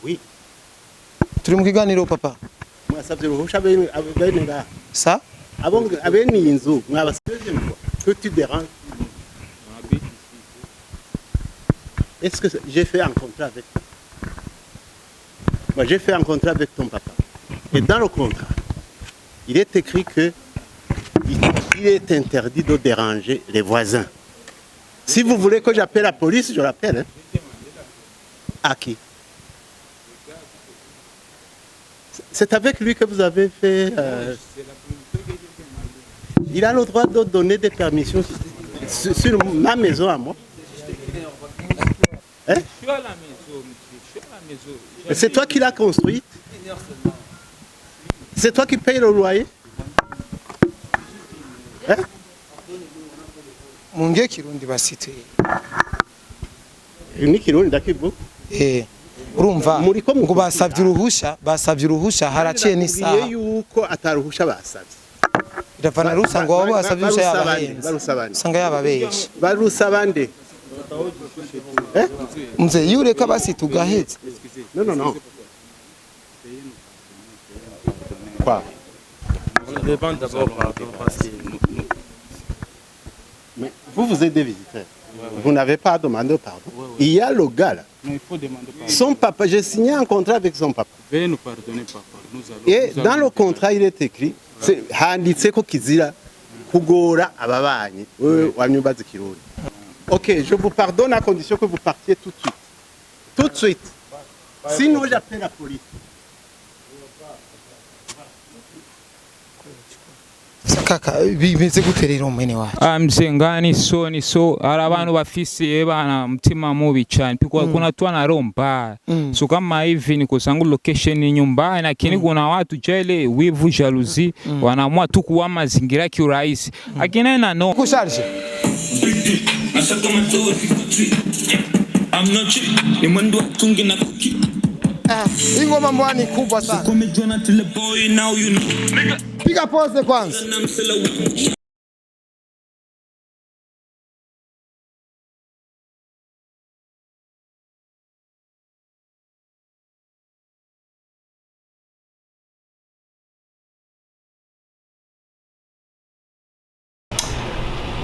Oui. Turi mu kiganiro papa. Mwasabye ruhusha bene nga. Ça? Abeni inzu mwabasabye ngo que tu déranges. Est-ce que j'ai fait un contrat avec toi? Moi j'ai fait un contrat avec ton papa. Et dans le contrat, il est écrit que il est interdit de déranger les voisins. Si vous voulez que j'appelle la police, je l'appelle. Hein? À qui? C'est avec lui que vous avez fait... Il a le droit de donner des permissions sur ma maison à moi. Hein? C'est toi qui l'as construite? C'est toi qui payes le loyer? Hein? Munge kirundi basite. Ni kirundi ndakivuga. Urumva ngo basavye uruhusha haraciye n'isaha. Biye yuko ataruhusha basavye. Iravana rusa ngo abo basavye uruhusha yabahenze. Sanga yababeshe. Barusabande. Mze yureka basi tugahetse. Non. Quoi? Ça dépend d'abord parce que mais vous êtes des visiteurs. Vous n'avez pas demandé pardon. Il y a le gars là. non, il faut demander pardon. Son papa, j'ai signé un contrat avec son papa. Veuillez nous pardonner, papa. Et dans le contrat, il est écrit, handitse ko kizira kugora ababanyi. Wanyubaze kirundi. Ok, je vous pardonne à condition que vous partiez tout de suite. Tout de suite. Sinon, j'appelle la police. Kaka bimeze guterera mwene wacu. Mzengani so hari abantu bafise bana mtima mubi cyane piko kuna tu anaromba so kama hivi ni kusangu location ni nyumbani lakini kuna watu jele wivu jalousie wanaamua tu kuwa mazingira kiurahisi akina na no kusharje ni mwendo wa tungi na kuki ingoma mwani kubwa sana piga pose kwanza.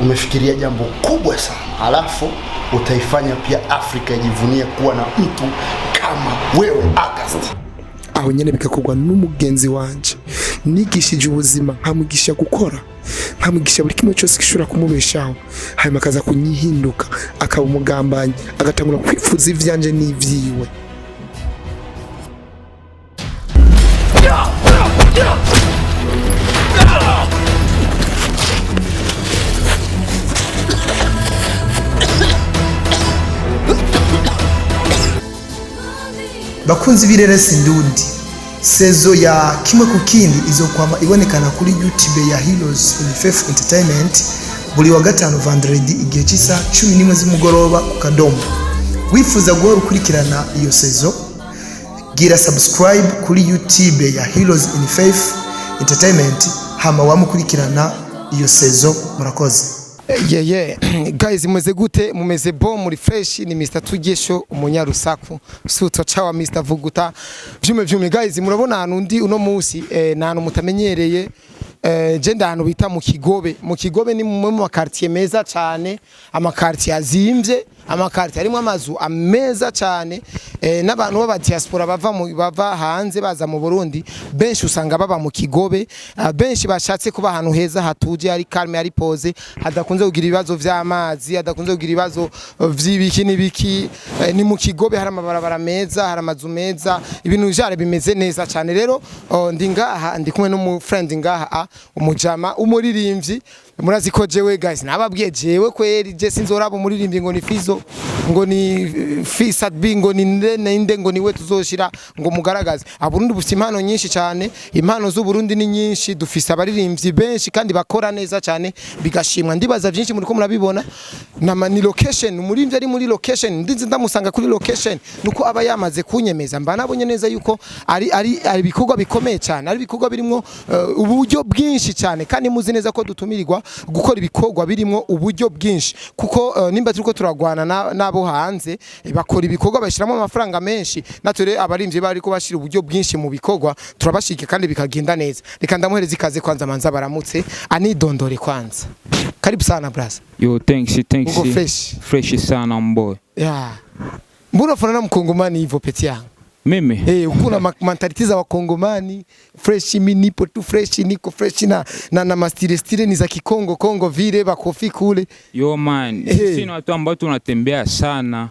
Umefikiria jambo kubwa sana, alafu utaifanya pia Afrika ijivunie kuwa na mtu kama wewe August. Aho nyene bikakugwa n'umugenzi wanje nigishije ubuzima nkamugisha gukora nkamugisha buri kimwe cyose gishobora kumubeshaho hanyuma akaza kunyihinduka akaba umugambanyi agatangura kwifuza ivyanje n'ivyiwe. Bakunzi bireresi ndundi sezo ya kimwe kukindi izokwama ibonekana kuri YouTube ya Heroes in Faith Entertainment buri wa gatanu vendredi igihe cy'isa 11 z'umugoroba ku Kadomo. Wifuza guhora ukurikirana iyo sezo gira subscribe kuri YouTube ya Heroes in Faith Entertainment hama wamukurikirana iyo sezo. Murakoze. Guys, mumeze gute? Mumeze bo muri fresh? Ni Mr. Tugesho umunyarusaku suto chawa Mr. Vuguta vyume guys, murabona hanu ndi uno musi nanu mutamenyereye je ndanu bita mu Kigobe ni mu makartier meza cyane, amakartier azimvye, amakartier arimo amazu ameza cyane, n'abantu baba diaspora bava hanze baza mu Burundi benshi usanga baba mu Kigobe, benshi bashatse kuba ahantu heza hatuje ari calme ari pose, hadakunze kugira ibibazo vy'amazi, hadakunze kugira ibibazo vy'ibiki n'ibiki. Ni mu Kigobe hari amabarabara meza, hari amazu meza, ibintu jare bimeze neza cyane. Rero ndi ngaha ndi kumwe n'umu friend ngaha umujama umuririmvyi. Murazi ko jewe guys nababwiye jewe kweri je sinzoraba umuririmvyi ngo ni Fizo ngo ni Fisat bingo ni nde ngo niwe tuzoshira ngo mugaragaze. Aburundi bufite impano nyinshi cyane, impano z'u Burundi ni nyinshi, dufise abaririmbyi benshi kandi bakora neza cyane bigashimwa. Ndibaza byinshi muri ko murabibona ni location, umuririmvyi ari muri location, ndinze ndamusanga kuri location nuko aba yamaze kunyemeza mba nabonye neza yuko ari bikorwa bikomeye cyane, ari bikorwa birimo uburyo bwinshi cyane kandi muzi neza ko dutumirirwa gukora ibikorwa birimo uburyo bwinshi kuko nimba turiko turagwana nabo hanze bakora ibikorwa bashiramo amafaranga menshi natwe abarimvye bariko bashira uburyo bwinshi mu bikorwa turabashike kandi bikagenda neza reka ndamuhereza ikaze kwanza manza baramutse anidondore kwanza karibu sana brother Yo thanks uko fresh sana mboy yeah mbona fana mkongomani hivyo peti yangu mimi ukuna mentality za wakongomani fresh mimi nipo tu fresh niko fresh na mastire ni za Kongo vile bakofi kule yo man sisi ni watu ambao tunatembea sana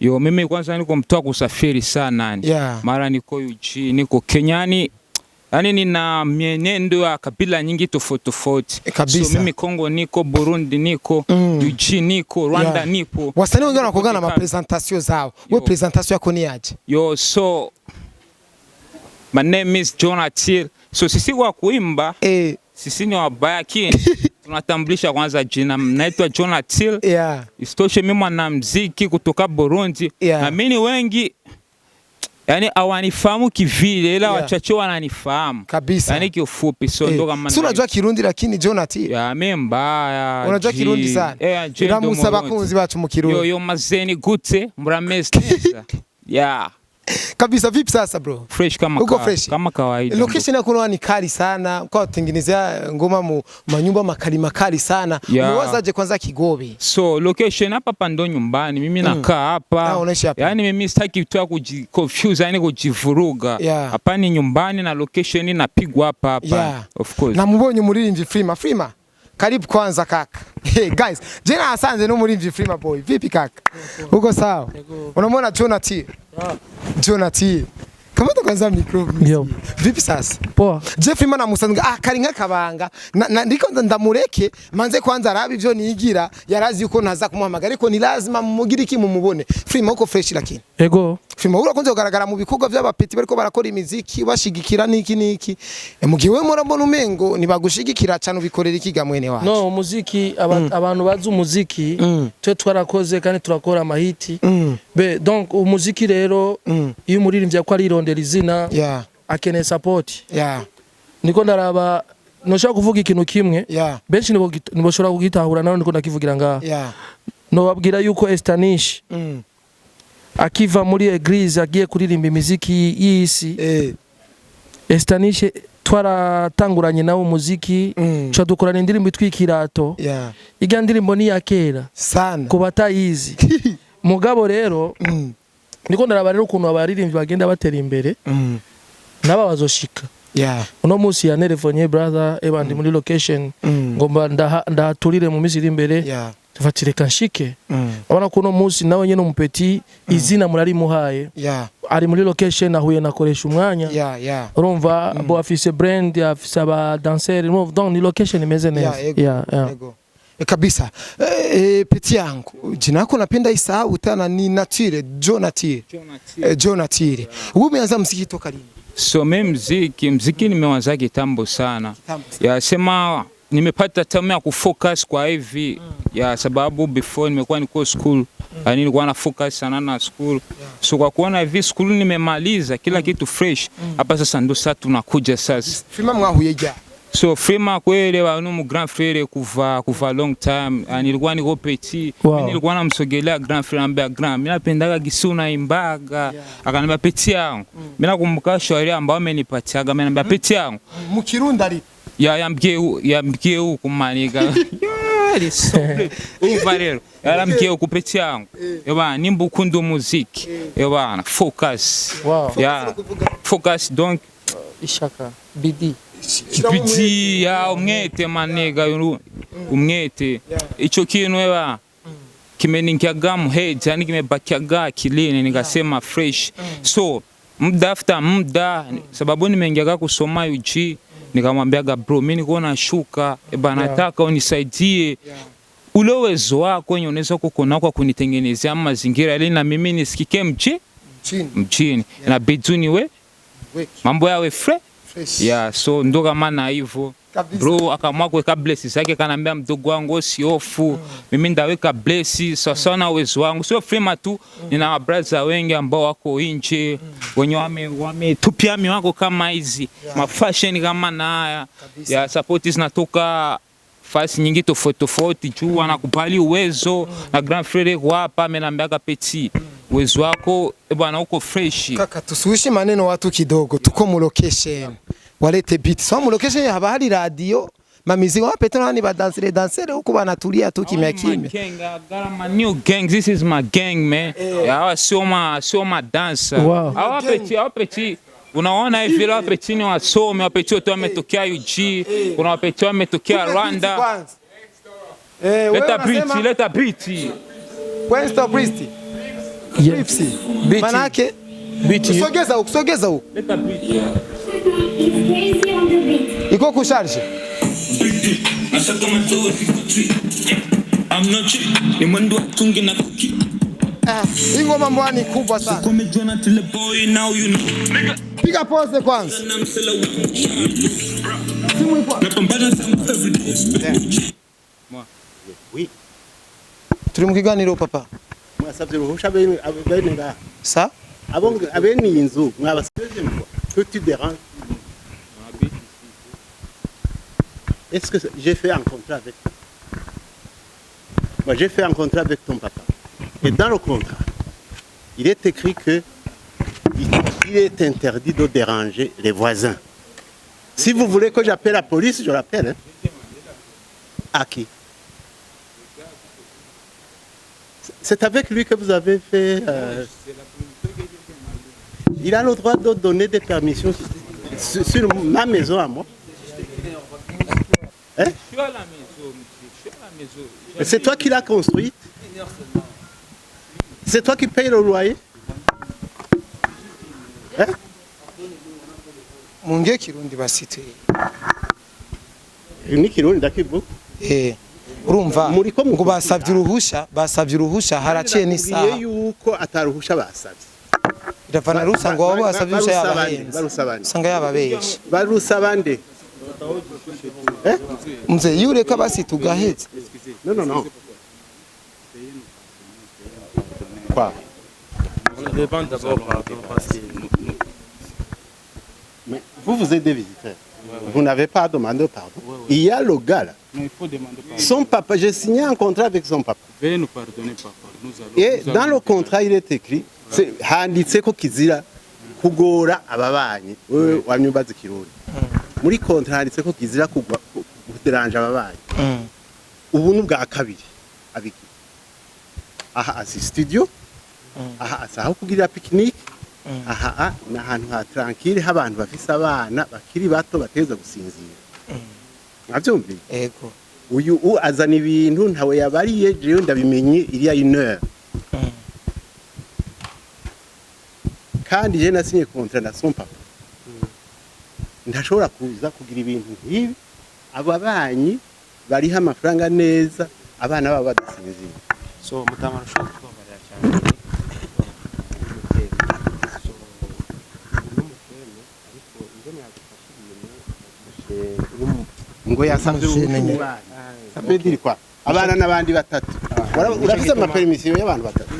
yo mimi kwanza niko mtu wa kusafiri sana mara niko UG niko Kenyani yani nina mienendo ya kabila nyingi tofauti so mimi Kongo niko Burundi niko UG niko Rwanda nipo wasanii wengine wanakuwa na mapresentation zao wewe presentation yako ni aje yo so my name is Jonathan so sisi kwa kuimba sisi ni wabaya kini tunatambulisha kwanza jina naitwa Jonathan istoshe mimi mwanamuziki kutoka Burundi na mimi wengi yani awanifahamu kivile ila wachache wananifahamu kabisa yani kiufupi so ndo kama si unajua Kirundi lakini Jonathan ya mbaya unajua Kirundi sana iramusa bakunzi bacu mu Kirundi yo mazeni gute murameza kabisa vipi sasa bro fresh kama kawaida location yako ni kali sana kwa kutengenezea ngoma mu manyumba makali sana unawazaje kwanza Kigobe so location hapa pando nyumbani mimi nakaa hapa yani mimi sitaki tu kujiconfuse yani kujivuruga hapa ni nyumbani na location inapigwa hapa of course na mubonye umuririmvyi Freema karibu kwanza kaka hey guys jina asanze numuririmvyi Freema Boy vipi kaka uko sawa unamwona Jonathan kama kwanza micro vipi sasa poa Freema na musanga karinga kabanga ndiko ndamureke manze kwanza arabi byo nigira yarazi uko naza kumuhamagara ariko ni lazima mumugire iki mumubone Freema uko fresh lakini ego Freema urakunze kugaragara mu bikorwa by'abapeti bariko barakora imiziki bashigikira niki mugiwe murabona umengo nibagushigikira cyane ubikorera ikiga mwene wacu no umuziki abantu bazi umuziki twe twarakoze kandi turakora amahiti donc umuziki rero iyo umuririmbyi ko ari rondera izina akene support niko ndaraba noshaka kuvuga ikintu kimwe benshi niboshora kugitahura naho niko ndakivugira ngaha no babwira yuko Estanish akiva muri eglise agiye kuririmba imiziki y'isi Estanish twaratanguranye nawo umuziki dukorana indirimbo itwikirato iga ndirimbo ni yakera sana kubatayizi mugabo rero niko ndaraba rero ukuntu abaririmbyi bagenda batera imbere naba bazoshika uno musi ya telephone brother ebandi muri location ngomba ndaturire mu misiri imbere tufatire kanshike abana kuno musi nawe nyene umupeti izina murari muhaye ari muri location ahuye na KORESHUMWANYA urumva bo afise brand afise aba dancer donc ni location imeze neza kabisa peti yangu jina lako napenda isahau utana ni Nature Jonathan wewe umeanza muziki toka lini so mimi muziki nimeanza kitambo sana sema nimepata time ya kufocus kwa hivi sababu before nimekuwa niko school nilikuwa na focus sana na school so kwa kuona hivi school nimemaliza kila kitu fresh hapa sasa ndo sasa tunakuja sasa Freema mwahuye ja so Freema kwele bano mu grand frère kuva long time nilikuwa niko petit mimi nilikuwa namsogelea grand frère ambaye grand mimi napendaga gisuna imbaga akaniambia petit yangu mimi nakumbuka shauri ambao amenipatiaga mimi naambia petit yangu mu Kirundi ari yambwiye huko maniga uvarero yarambwiye huko petit yangu yaba nimba ukunda umuziki yaba focus focus donc ishaka bidi umwete maniga umwete ico kintu yaba kimeninkiaga muheja nikimebakiaga kilini nikasema fresh so muda after muda sababu nimeingiaga kusoma UG nikamwambiaga bro mimi niko nashuka nataka unisaidie ule uwezo wako wenye unaweza kukona kwa kunitengenezea mazingira ili na mimi nisikike mchini na biduni we mambo yawe fresh so ndo kama na hivyo bro akamwa kuweka blesses zake kanambia mdogo wangu usiofu mimi ndaweka blesses sasa na uwezo wangu sio Freema tu nina brother wengi ambao wako nje wenye wametupia miwako kama hizi ma fashion kama na haya support zinatoka fasi nyingi tofauti juu wanakubali uwezo na grand frère kwa hapa amenambiaga petit uwezo wako bwana uko fresh. Kaka tusuishi maneno watu kidogo, tuko mu location walete beat so mu location haba hari radio mamizi wa peto nani ba dansere huko banatulia tu kimya kimya. My new gang, this is my gang man. Hawa sio ma dancer. Hawa petit unaona hivi la petit ni wasome, wapeti wote wametokea UG, kuna wapeti wametokea Rwanda. Leta beat. Kwanza beat. Yes. Manake beat. Usogeza huko. Leta beat. Iko kusharge. Hii ngoma mwani kubwa sana. Piga pause kwanza. Oui. Turi mu kiganiro papa. Mwasabye ruhusha abene nga. Sa? Abene inzu mwabasabye mko. Que tu déranges. Est-ce que j'ai fait un contrat avec toi? Moi, j'ai fait un contrat avec ton papa. Et dans le contrat, il est écrit que il est interdit de déranger les voisins. Si vous voulez que j'appelle la police, je l'appelle. Hein? À qui? C'est avec lui que vous avez fait... Il a le droit de donner des permissions sur ma maison à moi. Hein? Je suis à la maison. C'est toi qui l'as construite? C'est toi qui payes le loyer? Hein? Munge kirundi basite. Ni kirundi ndakivuga. Urumva ngo basavye uruhusha haraciye n'isaha. Ngiye yuko ataruhusha basavye. Iravana rusa ngo wabo basavye uruhusha yabahenze. Sanga yababeshe. Barusabande. Mze yureka basi tugahetse. Non. Quoi? On demande d'abord pardon parce que Mais vous êtes des visiteurs. Vous n'avez pas demandé pardon. Il y a le gars là. non, il faut demander pardon. Son papa, j'ai signé un contrat avec son papa. Veuillez nous pardonner papa. Et dans le contrat il est écrit handitse ko kizira kugora ababanyi. Wewe wanyumbaza kirundi. Muri contrat handitse ko kizira kuderanja ababanyi. Ubu n'ubwa kabiri abiki. Aha asi studio. Aha asaho kugira picnic. Aha na hantu ha tranquille habantu bafise abana bakiri bato bateza gusinzira. Navyumvi? Ego. Uyu azana ibintu ntawe yabariye jewe ndabimenye iriya 1 heure. Kandi je nasinye contrat na son papa. Ndashobora kuza kugira ibintu nk'ibi ababanyi bari ha amafaranga neza abana baba badasinzira. So mutamara ushaka kubabarira cyane. Ngo yasavye umwana. Savye dire quoi? Abana nabandi batatu. Urafise ama permission y'abantu batatu.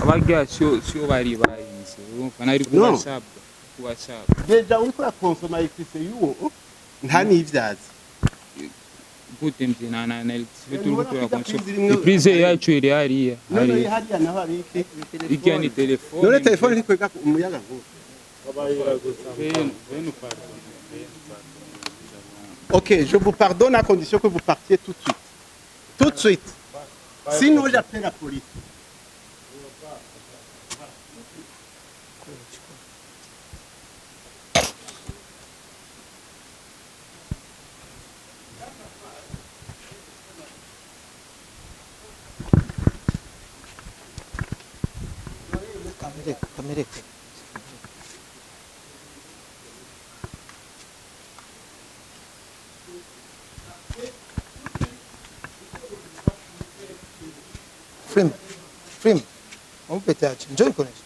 Abaga sio bari bayinze. Urumva nari kubasaba. Deja uriko consommer ifise yuwo nta nivyazi. Gute mzina na electricité turi gukora consommer. Prise yacu iri hariya. Hariya naho abiki. Iki ni telefone. None telefone iri kwega umuyaga ngo. Ok, je vous pardonne à condition que vous partiez tout de suite. Tout de suite. Sinon, j'appelle la police. Kamere. Freema. Umpetaje. Njoo ikoneshe.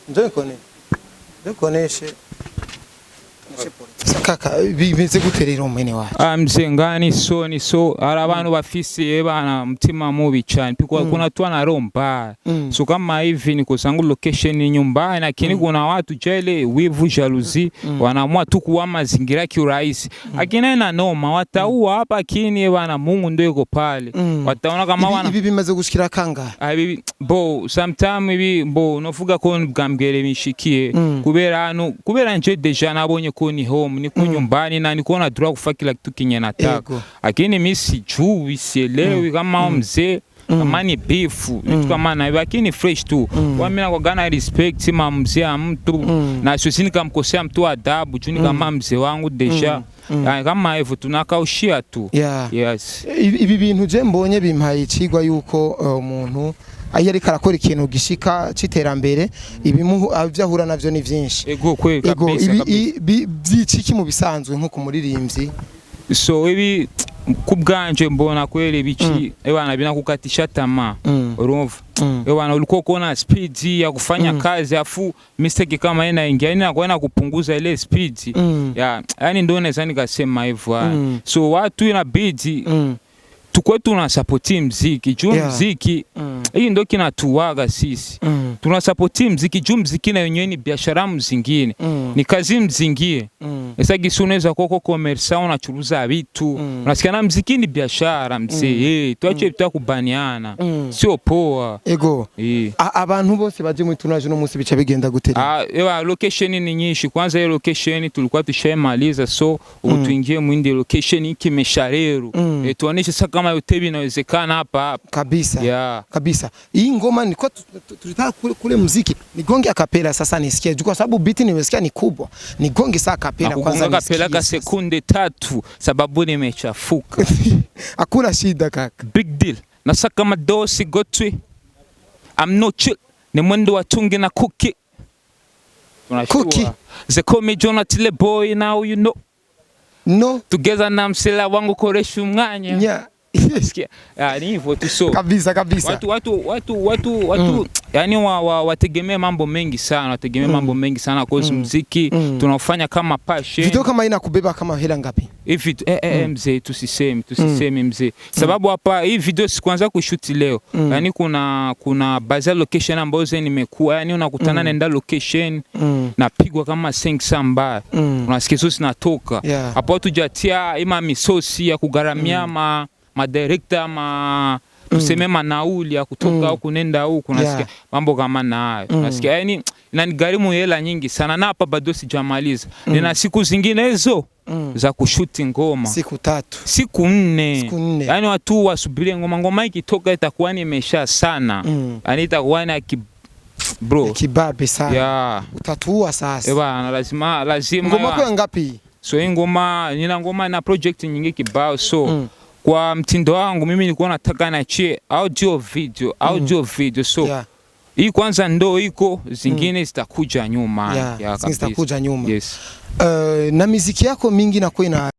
Njoo ikoneshe. kaka bimeze gute rero mwene wacu mzee ngani so hari abantu bafise bana mtima mubi cyane piko kuna tu anaromba so kama hivi ni kusangu location ni nyumbani lakini kuna watu jele wivu jalousie wanaamua tu kuwa mazingira kiurahisi akina na noma wataua hapa kini bana Mungu ndio yuko pale wataona kama wana hivi bimaze gushikira kanga bo sometime hivi bo novuga ko bwambere mishikiye kubera nje deja nabonye ko ni home ni kunyumbani na niko na droit kufa kila kitu kinye nataka lakini mimi sijui sielewi kama mzee kama ni beefu vitu kama na lakini fresh tu kwa mimi na gana respect mzee mtu na sisi nikamkosea mtu adabu juni kama mzee wangu deja kama hivyo tunakaushia tu yes ibi bintu je mbonye bimpaye ikigwa yuko umuntu ayari karakora ikintu gishika citerambere ibimu avyahura navyo ni vyinshi ego kwe kabisa byiciki mu bisanzwe nko kumuririmbyi so ibi kubganje mbona kweli bichi ebana binakukatisha tamaa urumva ebana ulikuwa kuona speed ya kufanya kazi afu mistake kama ina ingia ina kwa kupunguza ile speed yani ndio naweza nikasema hivyo so watu inabidi tukwe tuna support muziki juu muziki hii ndio kinatuwaga sisi tuna support muziki juu muziki na yenyewe ni biashara mzingine ni kazi mzingie sasa gisuneza koko commerce unachuruza vitu unasikia na muziki ni biashara mzee tuache tutakubaniana sio poa ego abantu bose baje mu tunaje no munsi bica bigenda gutera location ni nyinshi kwanza ile location tulikuwa tushemaliza so ubu tuingie mu indi location ikimesharero tuoneshe sasa kama yote inawezekana hapa kabisa kabisa hii ngoma ni kwa tulitaka kule muziki nigonge akapela sasa nisikie kwa sababu beat nimesikia ni kubwa nigonge sasa akapela kwanza akapela ka sekunde 3 sababu nimechafuka hakuna shida kaka big deal nasaka madosi gotwe I'm not chill ni mwendo wa tungi na cookie ze call Jonathan boy now you know no together na msela wangu KORESHUMWANYA ni hivyo tu so kabisa watu yani wategemee mambo mengi sana kwa muziki tunafanya kama passion video kama ina kubeba kama hela ngapi hivi mzee tusiseme mzee sababu hapa hii video sikuanza kushoot leo yani kuna baadhi location ambazo nimekuwa yani unakutana nenda location napigwa kama 500 mbaya unasikia sosi natoka hapo tujatia ima misosi ya kugaramia ma director tuseme manauli ya kutoka huku nenda huku unasikia mambo kama na hayo unasikia yani inanigharimu hela nyingi sana na hapa bado sijamaliza nina siku zingine hizo za kushuti ngoma siku 3 siku 4 yani watu wasubirie ngoma ikitoka itakuwa ni imesha sana yani itakuwa na bro kibabe sana utatua sasa bwana lazima ngoma kwa ngapi so ngoma nina ngoma na project nyingi kibao so kwa mtindo wangu mimi nilikuwa nataka niachie audio video so hii kwanza ndo iko zingine zitakuja nyuma zitakuja nyuma na muziki yako mingi na ina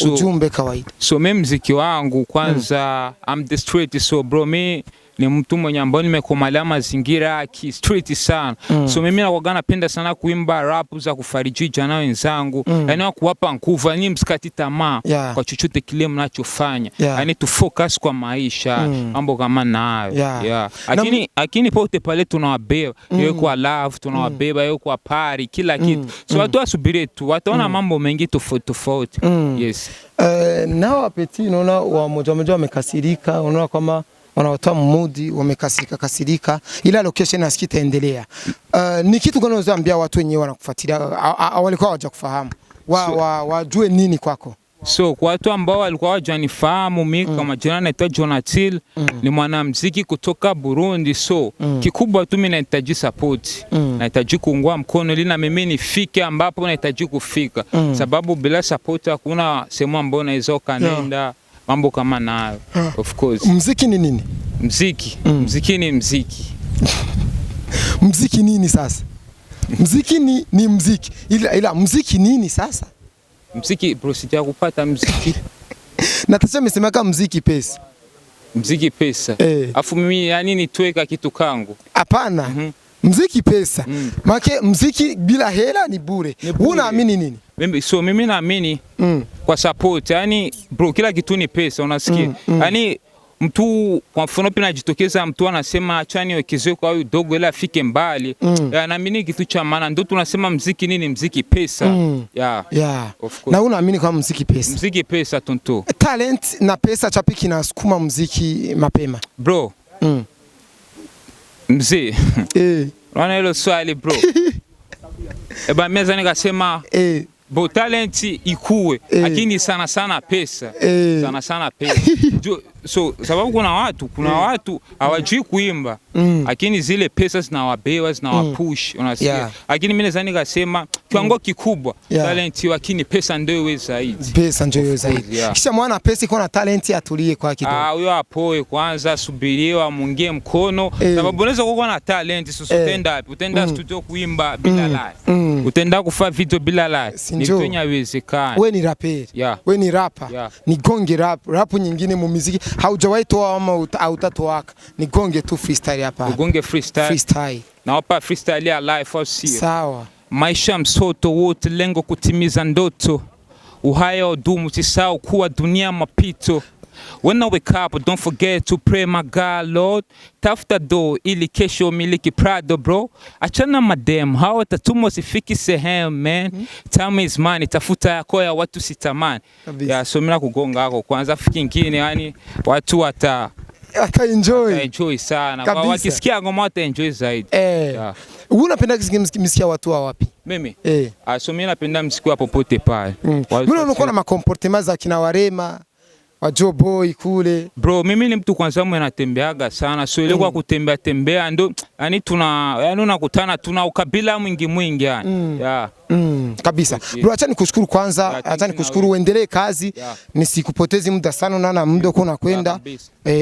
ujumbe kawaida so mimi muziki wangu kwanza I'm the street so bro me ni mtu mwenye ambao nimekomalia mazingira ki street sana so mimi napenda sana kuimba rap za kufariji jana wenzangu yani kuwapa nguvu ni msikati tamaa kwa chochote kile mnachofanya yani tu focus kwa maisha mambo kama nayo lakini pote pale tunawabeba yeye kwa love tunawabeba yeye kwa party kila kitu so watu wasubiri tu wataona mambo mengi tofauti yes nao apeti unaona wa moja wamekasirika unaona kama wanawatoa mudi wamekasirika ila location asikitaendelea ni kitu gani unazoambia watu wenyewe wanakufuatilia walikuwa hawaja kufahamu wajue nini kwako so kwa watu ambao walikuwa hawajanifahamu mimi kama jina naitwa Jonathan ni mwanamuziki kutoka Burundi so kikubwa tu mimi nahitaji support nahitaji kuungwa mkono ili na mimi nifike ambapo nahitaji kufika sababu bila support hakuna sehemu ambayo naweza kanenda mambo kama nayo of course muziki ni nini muziki ni muziki muziki nini sasa muziki ni muziki ila muziki nini sasa muziki bro sija kupata muziki na tasema nimesema kama muziki pesa afu mimi yani nitweka kitu kangu hapana Mziki pesa. Make mziki bila hela ni bure. Unaamini nini? Mimi naamini kwa support. Yani bro, kila kitu ni pesa, unasikia? Yani mtu kwa mfano pia anajitokeza mtu anasema acha niwekeze kwa huyu dogo ili afike mbali. Naamini kitu cha maana ndio tunasema mziki nini? Mziki pesa. Of course. Na unaamini kama mziki pesa? Mziki pesa tonto. Talent na pesa chapiki na sukuma mziki mapema. Bro. Mzee. Unaona hilo swali bro. Meza nikasema bo talent ikuwe lakini sana pesa. Sana pesa. So sababu kuna watu hawajui kuimba lakini zile pesa zinawabeba zinawapush, unasikia? Lakini mimi naweza nikasema kiwango kikubwa talent lakini pesa ndio iwe zaidi. Pesa ndio iwe zaidi. Kisha mwana pesa iko na talent atulie kwa kidogo. Huyo apoe kwanza, subiriwa mungie mkono sababu unaweza kuwa na talent utenda studio kuimba bila live. Utenda kufanya video bila live. Ni vitu nyawezekana. Wewe ni rapper. Wewe ni rapper. Ni gonge rap nyingine mu muziki haujawahi toa ama hautatoaka. Ni gonge tu freestyle hapa. Gonge freestyle. Na hapa freestyle ya live au sio? Sawa. Maisha msoto wote lengo kutimiza ndoto. Uhai udumu tisao kuwa dunia mapito. When I wake up, don't forget to pray my God, Lord. Tafuta do ili kesho miliki prado, bro. Achana madem, hawa tatumo sifiki sehemu, man. Time is money, tafuta yako ya watu sitamani. So mina kugonga hako kwanza fikingine, yani watu enjoy sana. Kwa wakisikia ngoma wata enjoy zaidi. Unapenda msikia watu wa wapi? Mimi? So mimi napenda msikia popote pale. Mimi unakuwa na makomportema za kina Warema wa Joe Boy kule. Bro, mimi ni mtu kwanza mwenye natembeaga sana. So ile kwa kutembea ndo yani unakutana tuna ukabila mwingi yani. Kabisa. Bro, acha nikushukuru kwanza, acha nikushukuru, uendelee kazi. Nisikupotezi muda sana, naona muda uko unakwenda.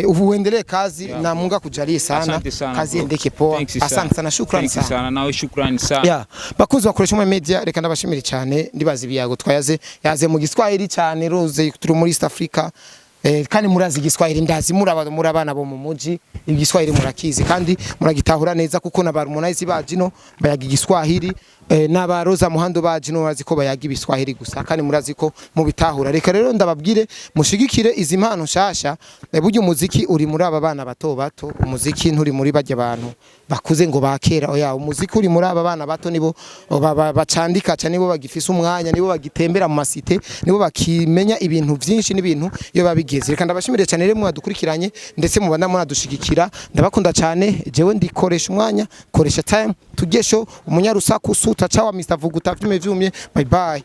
Uendelee kazi na Mungu akujalie sana. Kazi endeke poa. Asante sana, shukrani sana. Nawe shukrani sana. Bakunzi bakoresha media, reka ndabashimire cyane, ndibazi biyago yaze mu Giswahili cyane, Rose turi muri East Africa. Kandi murazi Giswahili, ndazi murabana bo mu muji, Igiswahili murakizi kandi muragitahura neza kuko na Harmonize bajino bayaga Igiswahili, n'abaroza muhando bajino bazi ko bayaga Ibiswahili gusa kandi murazi ko mu bitahura. Reka rero ndababwire mushigikire izi mpano nshasha. Buryo umuziki uri muri aba bana bato, umuziki nturi muri bajya abantu bakuze ngo bakera. Oya, umuziki uri muri aba bana bato nibo bacandika cyane, nibo bagifisa umwanya, nibo bagitembera mu masite, nibo bakimenya ibintu byinshi n'ibintu iyo babigeze. Reka ndabashimire cyane rero mwadukurikiranye ndetse mubanda mwadushigikira. Ndabakunda cyane. Jewe ndikoresha umwanya, koresha time tugesho umunyarusaku suta chawa Mr. Vuguta vyume. Bye bye.